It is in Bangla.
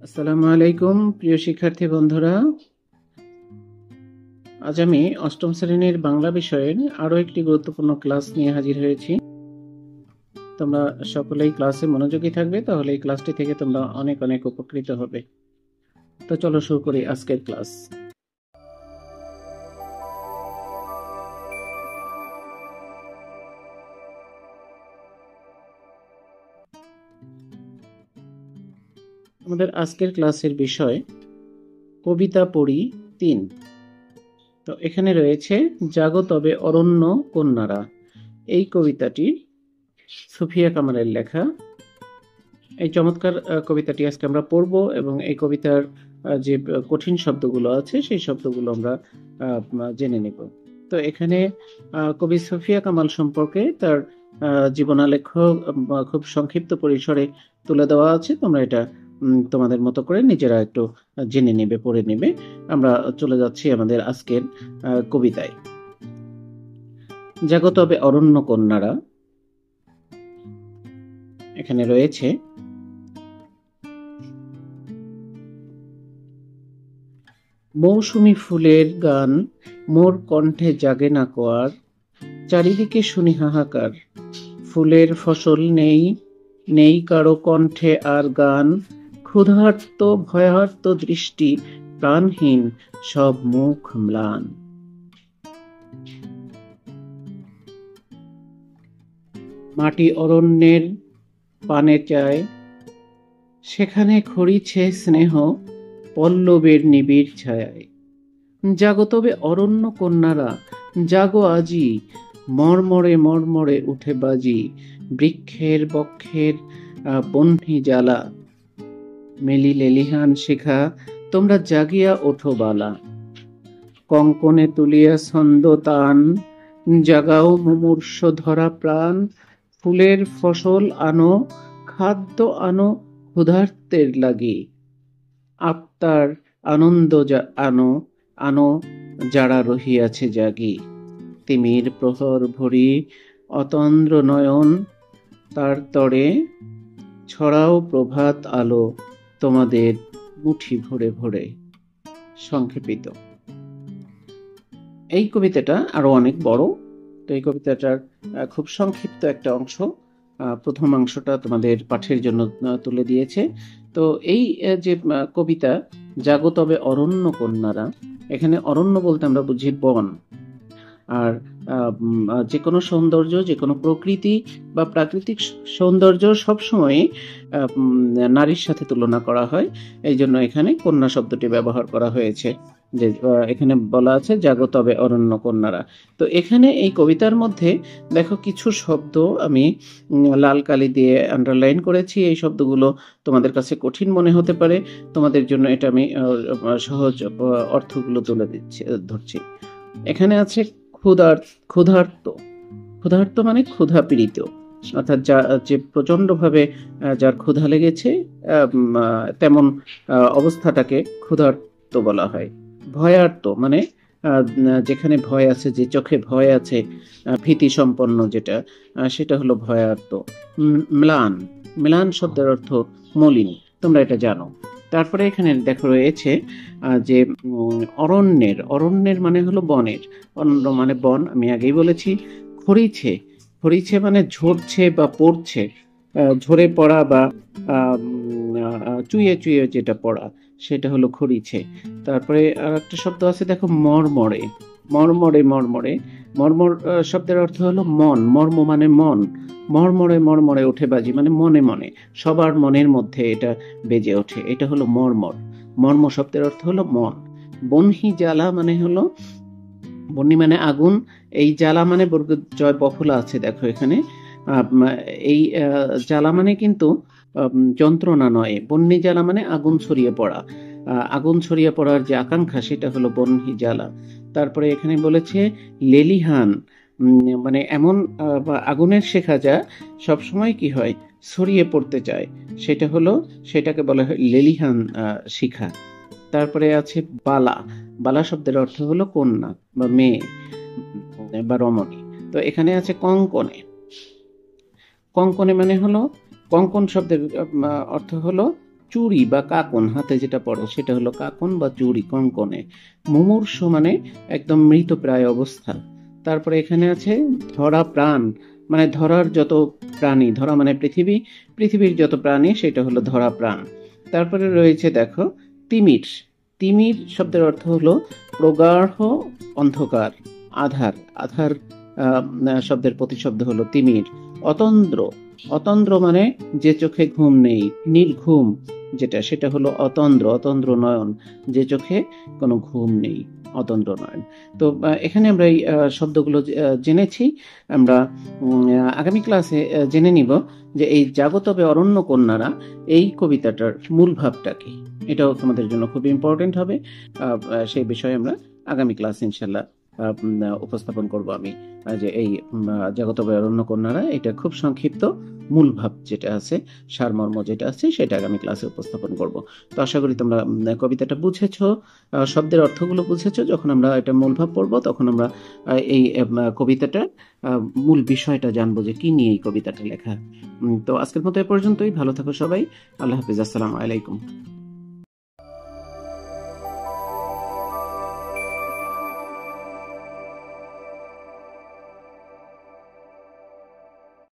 আসসালামু আলাইকুম প্রিয় শিক্ষার্থী বন্ধুরা। আজ আমি অষ্টম শ্রেণীর বাংলা বিষয়ের আরো একটি গুরুত্বপূর্ণ ক্লাস নিয়ে হাজির হয়েছি। তোমরা সকলেই ক্লাসে মনোযোগী থাকবে, তাহলে এই ক্লাসটি থেকে তোমরা অনেক অনেক উপকৃত হবে। তো চলো শুরু করি আজকের ক্লাস। আমাদের আজকের ক্লাসের বিষয় কবিতা পড়ি ৩। তো এখানে রয়েছে জাগো তবে অরণ্য কন্যারা। এই কবিতাটি সুফিয়া কামালের লেখা। এই চমৎকার কবিতাটি আজকে আমরা পড়ব এবং এই কবিতার যে কঠিন শব্দগুলো আছে সেই শব্দগুলো আমরা জেনে নেব। তো এখানে কবি সুফিয়া কামাল সম্পর্কে তার জীবনালেখ খুব সংক্ষিপ্ত পরিসরে তুলে দেওয়া আছে। তোমরা এটা তোমাদের মতো করে নিজেরা একটু জেনে নেবে, পড়ে নেবে। আমরা চলে যাচ্ছি আমাদের আজকের কবিতায়। জাগো তবে অরণ্য কন্যারা। এখানে রয়েছে মৌসুমি ফুলের গান মোর কণ্ঠে জাগে না কোয়ার, চারিদিকে শুনি হাহাকার, ফুলের ফসল নেই, নেই কারো কণ্ঠে আর গান, ক্ষুধার্ত ভয়ার্ত দৃষ্টি, প্রাণহীন সব মুখ ম্লান। মাটি অরণ্যের পানে চায়, সেখানে খড়িছে স্নেহ পল্লবের নিবিড় ছায়ায়। জাগো তবে অরণ্য কন্যারা, জাগো আজি, মর্মরে মর্মরে উঠে বাজি, বৃক্ষের বক্ষের বহ্নি জ্বালা, মেলি লেলিহান শিখা, তোমরা জাগিয়া ওঠো বালা। কঙ্কনে তুলিয়া ছন্দ তান, জাগাও মুমূর্ষ ধরা প্রাণ, ফুলের ফসল আনো, খাদ্য আনো ক্ষুধার্তের লাগি, আত্মার আনন্দ আনো, আনো যারা রহিয়াছে জাগি। তিমির প্রহর ভরি অতন্দ্র নয়ন, তার তরে ছড়াও প্রভাত আলো, তোমাদের মুঠি ভরে ভরে। সংক্ষেপিত। এই কবিতাটা আরো অনেক বড়। তো এই কবিতাটার খুব সংক্ষিপ্ত একটা অংশ, প্রথম অংশটা তোমাদের পাঠের জন্য তুলে দিয়েছে। তো এই যে কবিতা জাগো তবে অরণ্য কন্যারা, এখানে অরণ্য বলতে আমরা বুঝি বন। আর যে কোনো সৌন্দর্য, যে কোনো প্রকৃতি বা প্রাকৃতিক সৌন্দর্য সবসময় নারীর সাথে তুলনা করা হয়, এই জন্য এখানে কন্যা শব্দটি ব্যবহার করা হয়েছে। যে এখানে বলা আছে জাগো তবে অরণ্য কন্যারা। তো এখানে এই কবিতার মধ্যে দেখো কিছু শব্দ আমি লাল কালি দিয়ে আন্ডারলাইন করেছি। এই শব্দগুলো তোমাদের কাছে কঠিন মনে হতে পারে, তোমাদের জন্য এটা আমি সহজ অর্থগুলো তুলে ধরছি। এখানে আছে ক্ষুধার্ত। ক্ষুধার্ত মানে ক্ষুধা পীড়িত, অর্থাৎ যে প্রচন্ড ভাবে যার ক্ষুধা লেগেছে তেমন অবস্থাটাকে ক্ষুধার্ত বলা হয়। ভয়ার্ত মানে যেখানে ভয় আছে, যে চোখে ভয় আছে, ভীতি সম্পন্ন যেটা, সেটা হলো ভয়ার্ত। ম্লান, ম্লান শব্দের অর্থ মলিন, তোমরা এটা জানো। তারপরে এখানে দেখো রয়েছে যে অরণ্যের, অরণ্যের মানে হলো বনের, অরণ্য মানে বন, আমি আগেই বলেছি। খড়িছে, খড়িছে মানে ঝরছে বা পড়ছে, ঝরে পড়া বা চুইয়ে চুইয়ে যেটা পড়া, সেটা হলো খড়িছে। তারপরে আর একটা শব্দ আছে দেখো মর্মরে, মর্মরে মর্মরে, মর্মর শব্দের অর্থ হলো মন, মর্ম মানে মন, মর্মরে মর্মরে উঠে বাজি মানে মনে মনে, সবার মনের মধ্যে এটা বেজে ওঠে, এটা হলো মর্মর। মর্ম শব্দের অর্থ হলো মন। বহ্নি জ্বালা মানে হলো, বহ্নি মানে আগুন, এই জ্বালা মানে বর্গ জয় বফলা আছে দেখো এখানে। এই জ্বালা মানে কিন্তু যন্ত্রণা নয়, বহ্নি জ্বালা মানে আগুন ছড়িয়ে পড়া, আগুন ছড়িয়ে পড়ার যে আকাঙ্ক্ষা সেটা হলো বহ্নি জ্বালা। তারপরে এখানে বলেছে লেলিহান, মানে এমন আগুনের শেখা যা সবসময় কি হয় ছড়িয়ে পড়তে চায়, সেটা হলো, সেটাকে বলা হয় লেলিহান শিখা। তারপরে আছে বালা, বালা শব্দের অর্থ হলো কন্যা বা মেয়ে বা রমণী। তো এখানে আছে কঙ্কনে, কঙ্কনে মানে হলো, কঙ্কন শব্দের অর্থ হলো চুরি বা কাকন, হাতে যেটা পড়ে সেটা হলো কাকন বা চুরি, কঙ্কনে। মুমূর্ষু মানে একদম মৃতপ্রায় অবস্থা। তারপরে এখানে আছে ধরা প্রাণ, মানে ধরার যত প্রাণী, ধরা মানে পৃথিবী, পৃথিবীর যত প্রাণী সেটা হলো ধরা প্রাণ। তারপরে রয়েছে দেখো তিমির। তিমির শব্দের অর্থ হলো প্রগাঢ় অন্ধকার, আধার। আধার শব্দের প্রতিশব্দ হলো তিমির। অতন্দ্র, অতন্দ্র মানে যে চোখে ঘুম নেই, নির্ঘুম যেটা, সেটা হলো অতন্দ্র। অতন্দ্র নয়ন, যে চোখে কোনো ঘুম নেই, অতন্দ্র নয়ন। তো এখানে আমরা এই শব্দগুলো জেনেছি। আমরা আগামী ক্লাসে জেনে নিব যে এই জাগতবে অরণ্য কন্যারা, এই কবিতাটার মূল ভাবটা কি। এটাও তোমাদের জন্য খুব ইম্পর্টেন্ট হবে। সেই বিষয়ে আমরা আগামী ক্লাস ইনশাল্লাহ উপস্থাপন করব আমি, যে এই জাগতবে অরণ্য কন্যারা, এটা খুব সংক্ষিপ্ত মূল ভাব যেটা আছে, সারমর্ম যেটা আছে, সেটা আগামী ক্লাসে উপস্থাপন করব। তো আশা করি তোমরা কবিতাটা বুঝেছো, শব্দের অর্থগুলো বুঝেছো। যখন আমরা এটা মূল ভাব পড়বো তখন আমরা এই কবিতাটার মূল বিষয়টা জানবো যে কি নিয়ে এই কবিতাটা লেখা। তো আজকের মতো এ পর্যন্তই। ভালো থাকো সবাই। আল্লাহ হাফিজ। আসসালামু আলাইকুম।